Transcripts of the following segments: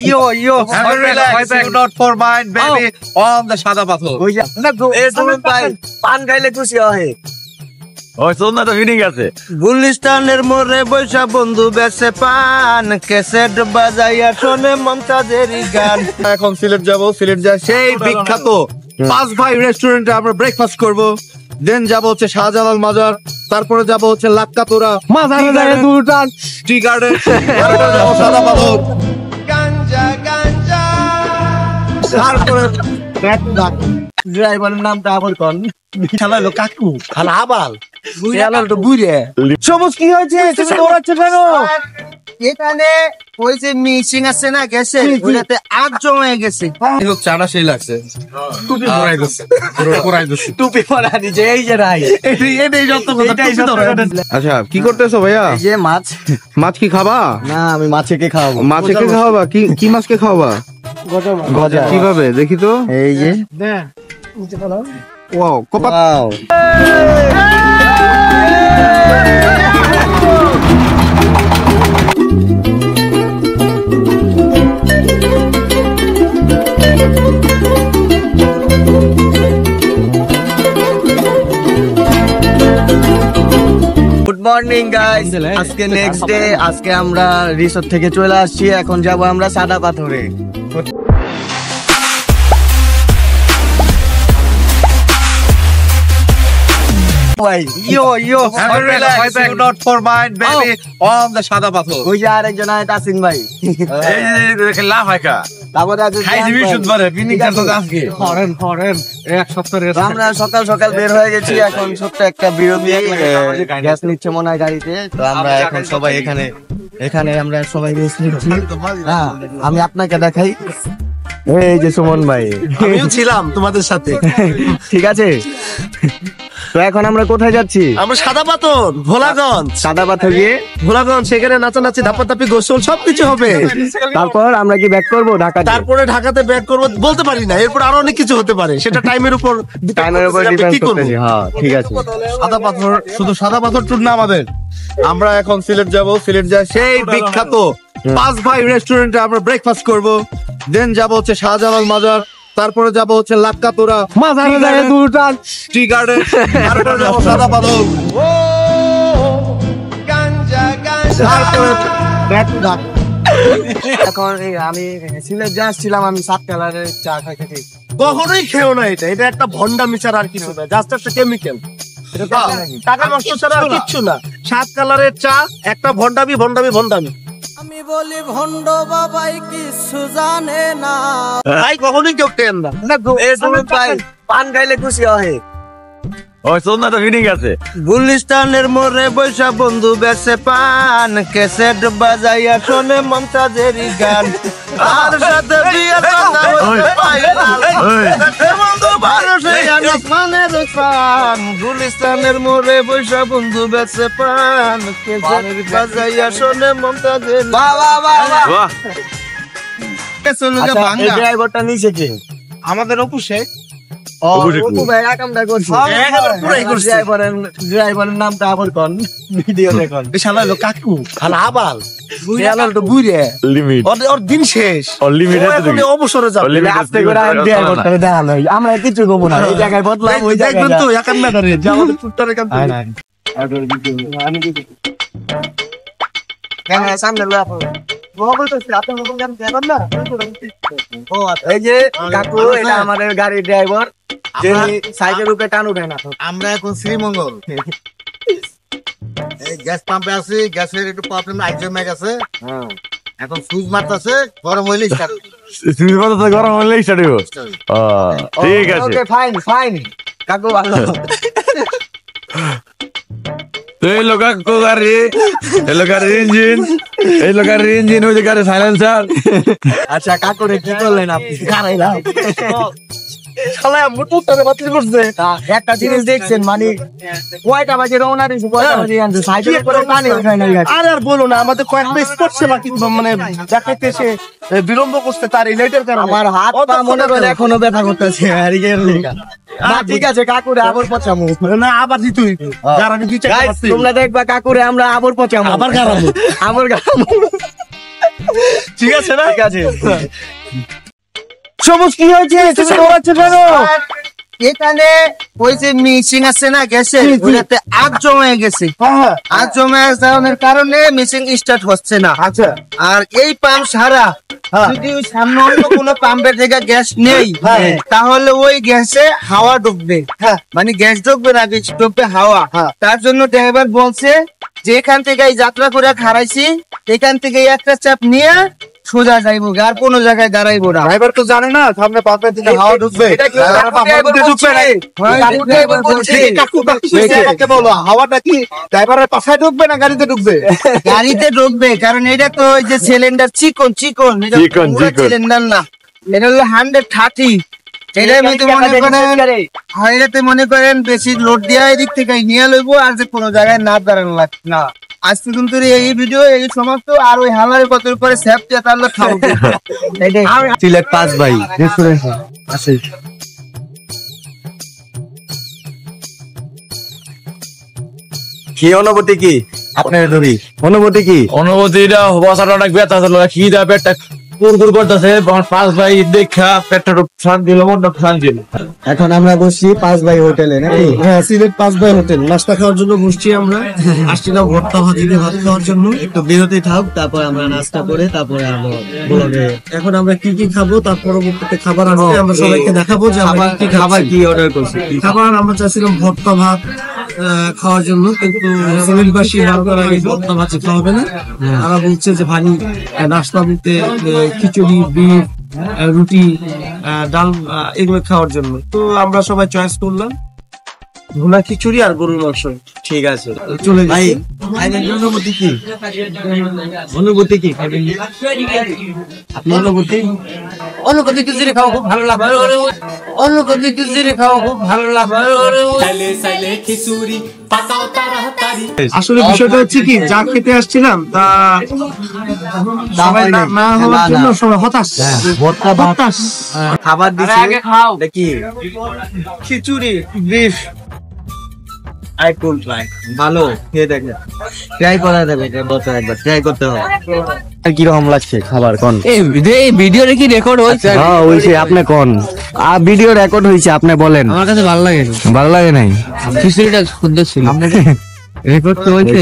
Yo, relax. Do not for mind, baby. On the সাদা পাথর। পান খাইলে খুশি হয়। ওই শোন না তো ফিলিং আছে। গুলিস্তানের মোড়ে বৈশা বন্ধু বেসে পান, ক্যাসেট বাজাইয়া শোনে মমতাজের গান। এখন সিলেট যাব, সিলেট যা সেই বিখ্যাত পাঁচ ভাই রেস্টুরেন্টে আমরা ব্রেকফাস্ট করব। দেন যাব হচ্ছে শাহজালাল মাজার, তারপরে যাব হচ্ছে লাক্কাতুরা মাজারে যায় দুটান টি গার্ডেন, তারপরে যাব সাদা পাথর, তারপরে ড্রাইভারের নামটা আবার কোন চালালো কাকু খালা আবাল বুইয়ালাল তো বুইরে সবুজ কি হয়েছে তুমি দৌড়াচ্ছ কেন? এখানে ওই যে মিশিং আছে না গেছে ওইটাতে আগ জমে গেছে। এগুলো চাটা সেই লাগছে, টুপি পরাই দিচ্ছে, পরাই দিচ্ছে, টুপি পরা দিছে এই যে রাই এটাই যত কথা। আচ্ছা কি করতেছো ভাইয়া? এই যে মাছ। মাছ কি খাবা? না আমি মাছকে খাওয়াবো। মাছকে খাওয়াবা? কি মাছকে খাওয়াবা? গজা। কিভাবে দেখি তো? এই যে ওয়াও কপা। ওয়াও গুড মর্নিং গাইস, আজকে নেক্সট ডে। আজকে আমরা রিসোর্ট থেকে চলে আসছি, এখন যাব আমরা সাদা পাথরে। Relax, do not for mind, baby. On the সাদা পাথর। ওই যে আরেকজন আছে তাসিন ভাই। এই যে দেখে লাভ হয় কা। তারপরে আছে খাই দিবি শুধবারে পিকনিক করতে আজকে। ফরেন এক সপ্তাহ রেস্ট। আমরা সকাল সকাল বের হয়ে গেছি, এখন ছোট্ট একটা বিরতি গ্যাস নিচ্ছে মনে হয় গাড়িতে। তো আমরা এখন সবাই এখানে আমরা সবাই রেস্ট নিচ্ছি। হ্যাঁ আমি আপনাকে দেখাই, এই যে সুমন ভাই, আমিও ছিলাম তোমাদের সাথে। ঠিক আছে। তো এখন আমরা কোথায় যাচ্ছি? আমরা সাদা পাথর, ভোলাগঞ্জ। সাদা পাথর গিয়ে ভোলাগঞ্জ, সেখানে নাচানাচি, ধাপাধাপি, গোসল সবকিছু হবে। তারপর আমরা কি ব্যাক করবো ঢাকা? তারপরে ঢাকাতে ব্যাক করবো বলতে পারি না, এরপর আরো অনেক কিছু হতে পারে, সেটা টাইমের উপর ডিপেন্ড করতেছে। হ্যাঁ ঠিক আছে। সাদা পাথর, শুধু সাদা পাথর ট্যুর না আমাদের। আমরা এখন সিলেট যাব, সিলেট যা সেই বিখ্যাত পাঁচ ভাই রেস্টুরেন্টে আমরা ব্রেকফাস্ট করব। দেন যাব হচ্ছে শাহজালাল মাজার, তারপরে যাব হচ্ছে লাক্কাতুরা মাজারে যায় দুটান টি গার্ডেন, তারপরে যাব সাদা পাথর, তারপরে এখন আমি সিলেট যে আসছিলাম, আমি 7 কালারের চা খাইতে। কখনোই খেও না এটা, এটা একটা ভন্ডামি ছাড়া আর কিছু না, জাস্ট একটা কেমিক্যাল। টাকা নষ্ট ছাড়া আর কিচ্ছু না। 7 কালারের চা, একটা ভন্ডামি ভন্ডামি ভন্ডামি। আমি বলি ভন্ড বাবাই কিছু জানে না। ভাই কখনোই কেউ টেন না। পান খাইলে খুশি হয়। ওই শোন না তো ফিলিং আছে। গুলিস্তানের মোড়ে বৈশা বন্ধু বেসে পান, ক্যাসেট বাজাইয়া শোনে মমতাজের গান। আর সাথে বিয়ের কথা হইছে ফাইনাল, বন্ধু ভারতে আসমানের পান। গুলিস্তানের মোড়ে বৈশা বন্ধু বেসে পান, ক্যাসেট বাজাইয়া শোনে মমতাজের। বাহ বাহ বাহ বাহ। এই ড্রাইভারটা নিচে কে? আমাদের অপু শেখ। অপু ভাই কামটা করছে। ড্রাইভারের নামটা আবার কোন ভিডিও দেখুন। শালা হলো কাকু খালা আবাল বুইয়ালাল তো বুইরে লিমিট, ওর দিন শেষ, লিমিট ও এখন অবসরে যাবে। আস্তে করে ড্রাইভারটা দেখানো, আমরা কিছু কমু না। এই জায়গায় বদলাম, ওই জায়গায় দেখবেন তো একান না দাঁড়িয়ে যে আমাদের ফুটটারে কান। হ্যাঁ সামনে লাফো। এই যে কাকু, এটা আমাদের গাড়ির ড্রাইভার, যে সাইকেল উপরে টান উঠে না। আমরা এখন শ্রীমঙ্গল এই গ্যাস পাম্পে আছি, গ্যাসের একটু প্রবলেম জমে গেছে। এখন সুইচ মারতেছে, গরম হইলে স্টার্ট। গরম হলে স্টার্ট হইব। ঠিক আছে, ওকে ফাইন ফাইন কাকু ভালো। তো এই কাকু গাড়ি, এই গাড়ির ইঞ্জিন, এই গাড়ির ইঞ্জিন, ওই যে গাড়ির সাইলেন্সার। আচ্ছা কাকু রে কি করলেন আপনি? একটা জিনিস দেখছেন, মানে কয়টা বাজে রওনা দিয়েছে, কয়টা বাজে আনছে, সাইকেলের করে পানি উঠায় নাই। আর বলো না, আমাদের কয়েকটা স্পট সেবা কিন্তু মানে দেখাইতে এসে বিলম্ব করতে, তার রিলেটেড কারণে আমার হাত পা মনে করে এখনো ব্যথা করতেছে। ঠিক আছে কাকুরে আবার পচামু না, আবার দিতে হইবে। গারানি দুই চারটা তোমরা দেখবা কাকুরে আমরা আবার পচামু, আবার গারামু, আবার গারামু। ঠিক আছে না? ঠিক আছে। সবুজ কি হয়েছে? তুমি দৌড়াচ্ছ কেন? এখানে ওই যে মিশিং আছে না গ্যাসের, ওটাতে আগ জমে গেছে। আগ জমে যাওয়ার কারণে মিশিং স্টার্ট হচ্ছে না। আচ্ছা আর এই পাম্প সারা যদি ওই সামনে অন্য কোনো পাম্পের থেকে গ্যাস নেই, তাহলে ওই গ্যাসে হাওয়া ঢুকবে। মানে গ্যাস ঢুকবে না, ঢুকবে হাওয়া। তার জন্য ড্রাইভার বলছে যে এখান থেকে এই যাত্রা করে খারাইছি, এখান থেকে একটা চাপ নিয়ে সোজা যাইবো, আর কোনো জায়গায় দাঁড়াইবো না। ড্রাইভার তো জানে না সামনে পাম্পের থেকে হাওয়া ঢুকবে। হাওয়াটা কি ড্রাইভারের পাশায় ঢুকবে না গাড়িতে ঢুকবে? গাড়িতে ঢুকবে, কারণ এটা তো ওই যে সিলিন্ডার চিকন চিকন, এটা পুরো সিলিন্ডার না, এটা হলো 130। এটার মধ্যে এটাতে মনে করেন বেশি লোড দিয়া এদিক থেকে নিয়ে লইবো, আর যে কোনো জায়গায় না দাঁড়ানো লাগবে না। আজ পর্যন্ত এই ভিডিও এই সমস্ত আর ওই হালারের কত করে সেফটি তার লোক খাবো। সিলেট 5 ভাই রেস্টুরেন্ট আছে। কি অনুভূতি কি আপনার ধরি? অনুভূতি কি? অনুভূতিটা বসাটা অনেক ব্যথা ছিল, খিদা পেটটা কুরকুর করতেছে। 5 ভাই দেখা পেটটা শান্তি হলো, মনটা শান্তি হলো। এখন আমরা বসছি 5 ভাই হোটেলে নাকি? হ্যাঁ, সিলেট 5 ভাই হোটেল নাস্তা খাওয়ার জন্য বসছি আমরা। আসছিলাম ভর্তা ভাজি দিয়ে ভাত খাওয়ার জন্য। একটু বিরতি থাক, তারপর আমরা নাস্তা করে তারপরে আমরা ব্লগে এখন আমরা কি কি খাবো, তার পরবর্তীতে খাবার আসবে, আমরা সবাইকে দেখাবো যে আমরা কি কি খাবার খাচ্ছি। কি অর্ডার করছি। খাবার আমরা চাইছিলাম ভর্তা ভাত খাওয়ার জন্য, কিন্তু সিলেটবাসী ভর্তা ভাজি খাওয়াবে না। তারা বলছে যে ভারী নাস্তা দিতে খিচুড়ি, বিফ, রুটি, ডাল এগুলো খাওয়ার জন্য। তো আমরা সবাই চয়েস করলাম ভুনা খিচুড়ি আর গরুর মাংস। ঠিক আছে, চলে ভাই যাই। অনুভূতি কি? অনুভূতি কি? আপনার অনুভূতি? অনুকূতি খিচুড়ি খাওয়া খুব ভালো লাগে। অনুকূতি খিচুড়ি খাওয়া খুব ভালো লাগে। আসলে বিষয়টা হচ্ছে কি, যা খেতে আসছিলাম তা সবাই না হওয়ার জন্য সবাই হতাশ। হতাশ। খাবার দিছে নাকি? খিচুড়ি, বিফ, আই কুল ট্রাই। ভালো খেয়ে দেখেন, ট্রাই করা যাবে, এটা বলতে একবার ট্রাই করতে হবে। আর কি রকম লাগছে খাবার কোন? এই ভিডিও কি রেকর্ড হয়েছে? হ্যাঁ হইছে, আপনি কোন? আর ভিডিও রেকর্ড হইছে, আপনি বলেন। আমার কাছে ভালো লাগে না, ভালো লাগে নাই? খিচুড়িটা সুন্দর ছিল। রেকর্ড তো হইছে।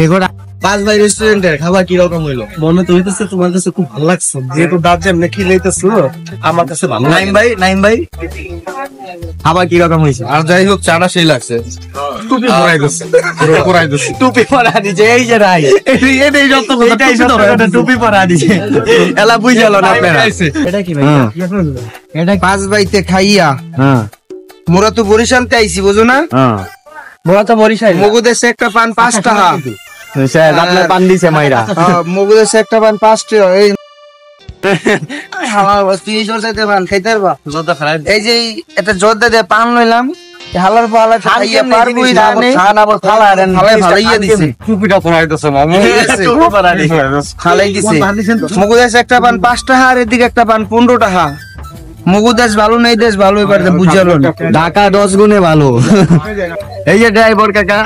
রেকর্ড 5 ভাই রেস্টুরেন্টের খাবার কি রকম হইলো? মনে তো হইতেছে তোমার কাছে খুব ভালো লাগছে, যেহেতু দাঁত যেমনি খিলাইতেছো, আমার কাছে ভালো লাগে। নাইম ভাই খাবার কি রকম হইছে? আর যাই হোক চাটা সেই লাগছে। টুপি পরাই দিচ্ছে, পরাই দিচ্ছে। টুপি পরা দিছে, এই যে রাই এটাই যত কথা, এটাই সত্য কথা, টুপি পরা দিছে। এলা বুঝালো না আপনারা। এটা কি ভাই? এটা 5 ভাইতে খাইয়া হ্যাঁ মোরা তো বরিশালতে আইছি, বুঝো না? হ্যাঁ বড় তো বরিশাল। মগু দেশে একটা পান 5 টাকা। স্যার আপনার পান দিছে মাইরা। মগু দেশে একটা পান 5 টাকা। এই আমার 30 বছর চাইতে পান খাইতে পারবা? এই যে একটা জর্দা দিয়ে পান লইলাম, হালার পালা খাইয়া পারবই না। খান আবার ফালা দেন, হালাই ফালাইয়া দিছে, টুপিটা পরাই দিছে মামু। টুপি পরা দিছে, ফালাই দিছে। মগু দেশে একটা পান 5 টাকা, আর এদিকে একটা পান 15 টাকা। মগু দেশ ভালো না, এই দেশ ভালো, এবার বুঝালো না। ঢাকা 10 গুণে ভালো। এই যে ড্রাইভার কাকা,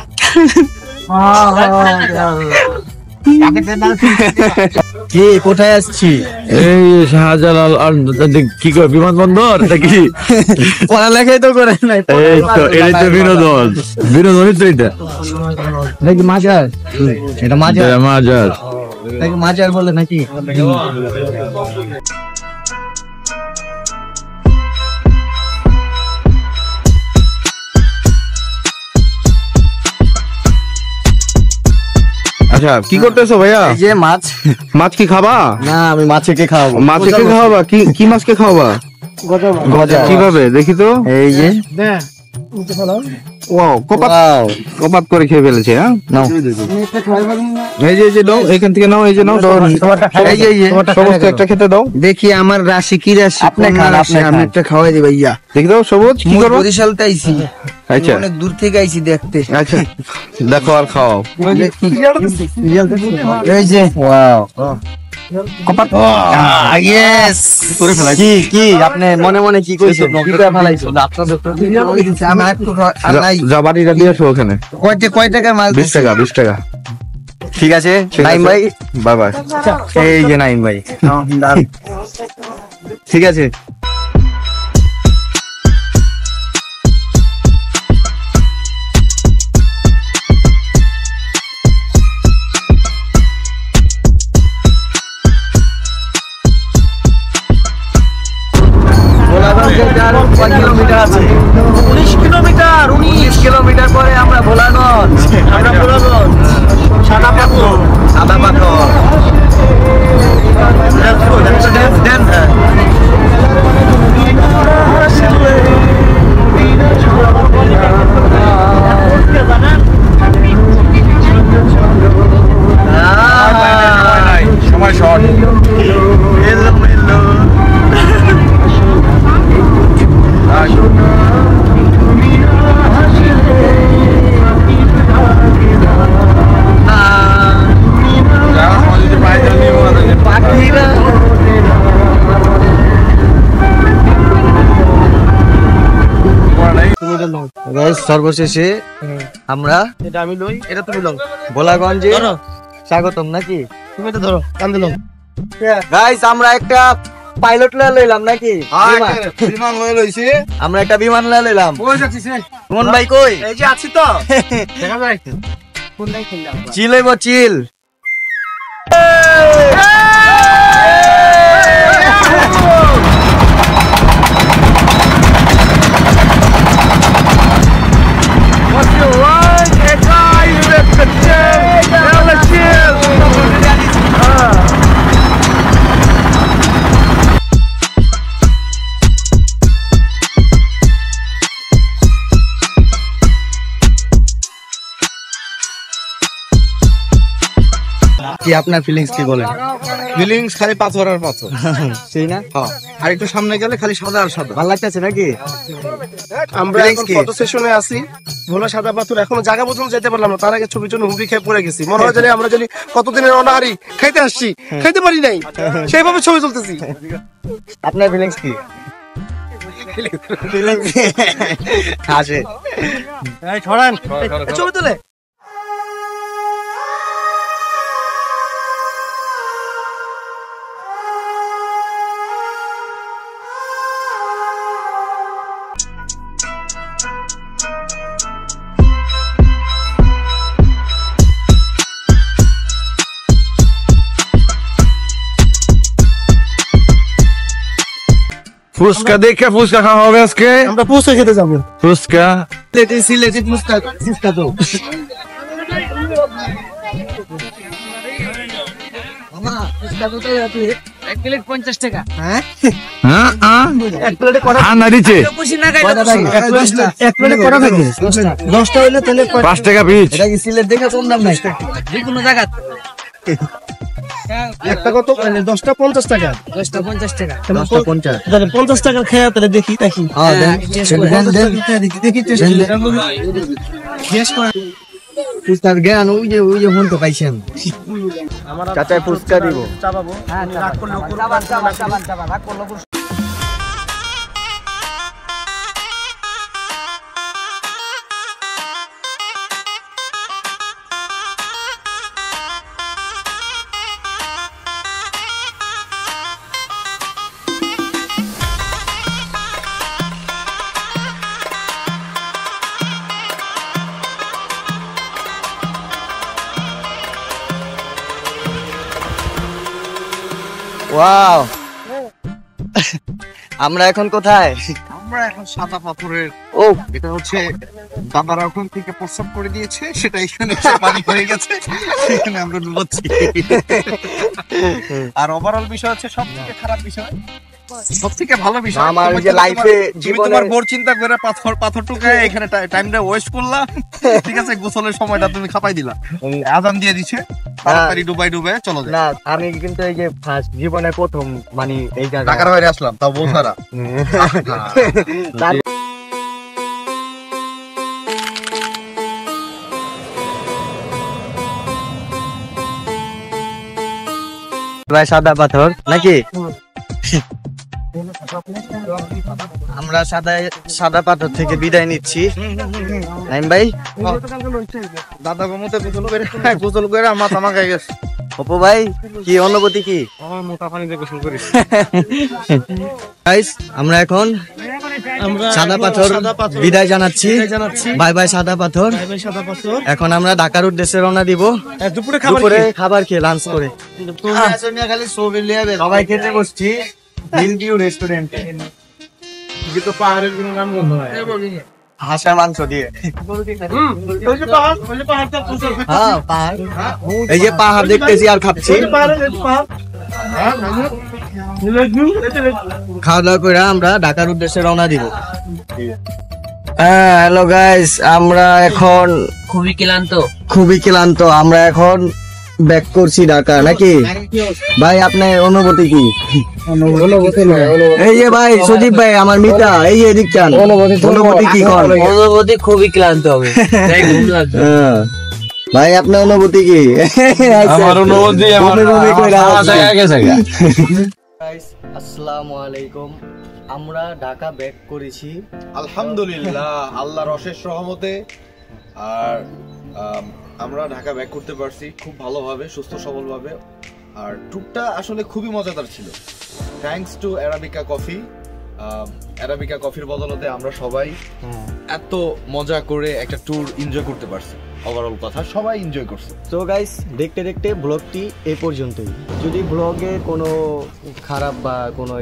কি কোথায় আসছি? এই শাহজালাল আর কি করে বিমানবন্দর নাকি? পড়ালেখাই তো করে নাই। এই তো এটাই তো বিনোদন, বিনোদনই তো এটা। নাকি মাজার? এটা মাজার, মাজার। নাকি মাজার বলে নাকি? আচ্ছা কি করতেছো ভাইয়া? এই যে মাছ। মাছ কি খাবা? না, আমি মাছকে খাওয়াবো। মাছকে খাওয়াবা? কি মাছকে খাওয়াবা? গজা। কিভাবে দেখি তো? এই যে ওয়াও, কপাত করে খেয়ে ফেলেছে। হ্যাঁ নাও, এই যে নাও, এখান থেকে নাও, এই যে নাও, এই যে সমস্ত একটা খেতে দাও। দেখি আমার রাশি কি রাশি। আপনি খান, আপনি আমি খান। একটা খাওয়াই দিই ভাইয়া। দেখি দাও সবুজ, কি করো? বরিশালতে আইছি, আচ্ছা অনেক দূর থেকে আইছি দেখতে। আচ্ছা, দেখো আর খাও। দেখি। এই যে ওয়াও। ইয়েস, কি কি আপনি মনে মনে কি কইছেন? কি করে ফেলাইছো? আমি একটু আর নাই। যা বাড়িটা দিয়ে আসো ওখানে। কয় টাকা মাল? 20 টাকা, 20 টাকা। ঠিক আছে নাইম ভাই, বাই বাই। এই যে নাইম ভাই, ঠিক আছে। কিলোমিটার আছে? 19 কিলোমিটার। 19 কিলোমিটার পরে আমরা ভোলাগঞ্জ। আমরা ভোলাগঞ্জ সাদা পাথর, সাদা পাথর। সময় শর্ট। সর্বশেষে আমরা এটা আমি লই, এটা তুমি লও। ভোলাগঞ্জে স্বাগতম নাকি? তুমি এটা ধরো, কান্দে লও। গাইস আমরা একটা পাইলট লইলাম নাকি? বিমান লয়ে লইছি। আমরা একটা বিমান লইলাম। কই যাচ্ছিস রে? মন ভাই কই? এই যে আছি তো। দেখা যায় কোন নাই খেললাম। চিল হইব চিল। কি আপনার ফিলিংস কি বলেন? ফিলিংস খালি পাথর আর পাথর। সেই না? আর একটু সামনে গেলে খালি সাদা আর সাদা। ভালো লাগতেছে নাকি? আমরা Feelings এখন কি? ফটো সেশনে আছি। ভোলা সাদা পাথর এখনো জায়গা পর্যন্ত যেতে পারলাম না। তার আগে ছবির জন্য হুমড়ি খেয়ে পড়ে গেছি। মনে হয় জানি আমরা জানি কতদিনের অনাহারি খাইতে আসছি, খাইতে পারি নাই, সেইভাবে ছবি তুলতেছি। আপনার ফিলিংস কি? আসে ছড়ান ছবি তুলে। ফুচকা দেখে ফুচকা খাওয়া হবে আজকে। আমরা পৌঁছে খেতে যাবো। ফুচকা সিলেটি ফুচকা তো এক প্লেট 50 টাকা। হ্যাঁ এক প্লেটে কটা? না দিচ্ছে খুশি না গাইলে এক প্লেটে কটা থাকে? 10টা হইলে তাহলে 5 টাকা পিস। এটা কি সিলেট দেখে কম দাম নাই? যে কোনো জায়গা একটা কত? 10টা 50 টাকা। 10টা 50 টাকা। তাহলে 50 টাকার খেয়ে তাহলে দেখি। ফুচকার জ্ঞান ওই যে ফোন তো পাইছেন। চাচা ফুচকা দিব। চাবাবো। রাগ করলেও করবো। ওয়াও, আমরা এখন কোথায়? আমরা এখন সাদা পাথরের, ও এটা হচ্ছে দাদারা ওখান থেকে প্রস্রাব করে দিয়েছে, সেটা এখানে এসে পানি হয়ে গেছে, সেখানে আমরা ডুবাচ্ছি। আর ওভারঅল বিষয় হচ্ছে সব থেকে খারাপ বিষয়, সব থেকে ভালো বিষয় আমার তোমার যে তোমার- লাইফে তুমি জীবনে তোমার বোর চিন্তা করে পাথর টুকায় এখানে টাইমটা ওয়েস্ট করলা। ঠিক আছে, গোসলের সময়টা তুমি খাপাই দিলা, আজান দিয়ে দিছে, তাড়াতাড়ি ডুবাই চলো যাই। না, আমি কিন্তু এই যে ফার্স্ট জীবনে প্রথম মানে এই জায়গায় ঢাকার বাইরে আসলাম, তাও বউ ছাড়া। তার- ভাই সাদা পাথর নাকি? আমরা সাদা পাথর থেকে বিদায় নিচ্ছি। নাইম ভাই, দাদা গমতে গোসল করে আমার মাথা মাখাই গেছে। অপু ভাই, কি অনুভূতি কি? আমার মোটা পানিতে গোসল করিস। গাইস, আমরা এখন সাদা পাথর বিদায় জানাচ্ছি। বাই বাই সাদা পাথর। এখন আমরা ঢাকার উদ্দেশ্যে রওনা দিব। দুপুরে দুপুরে খাবার খেয়ে লাঞ্চ করে সবাই খেতে বসছি হিল ভিউ রেস্টুরেন্টে। কিন্তু পাহাড়ের কোনো নাম গন্ধ হয়। হাঁসা মাংস দিয়ে। হ্যাঁ, পাহাড়। এই যে পাহাড় দেখতেছি আর খাচ্ছি। খাওয়া দাওয়া করে আমরা ঢাকার উদ্দেশ্যে রওনা দিব। হ্যাঁ, হ্যালো গাইস, আমরা এখন খুবই ক্লান্ত। আমরা এখন ব্যাক করছি ঢাকা, নাকি ভাই? আপনার অনুভূতি কি? এই যে ভাই সজীব ভাই, আমার মিতা, এই যে এদিক টান। অনুভূতি কি? অনুভূতি খুবই ক্লান্ত হবে, ঘুম লাগবে। হ্যাঁ। ভাই, আপনার অনুভূতি কি? আমার অনুভূতি আসসালামু আলাইকুম। আমরা ঢাকা ব্যাক করেছি। আলহামদুলিল্লাহ, আল্লাহর অশেষ রহমতে। আর আমরা ঢাকা ব্যাক করতে পারছি খুব ভালোভাবে, সুস্থ সবলভাবে। আর ট্যুরটা আসলে খুবই মজাদার ছিল। Thanks to arabica coffee. Arabica কফির বদলতে আমরা সবাই এত মজা করে একটা ট্যুর এনজয় করতে পারছি। ওভারঅল কথা, সবাই এনজয় করছে। তো গাইস, দেখতে দেখতে ব্লগটি এই পর্যন্তই। যদি ব্লগে কোনো খারাপ বা কোনো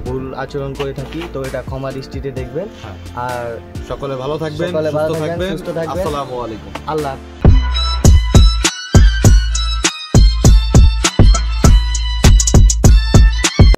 ভুল আচরণ করে থাকি তো এটা ক্ষমা দৃষ্টিতে দেখবেন। আর সকলে ভালো থাকবেন, সকলে ভালো সুস্থ থাকবেন, থাকবেন। সুস্থ থাকবেন। আসসালামু আলাইকুম। আল্লাহ।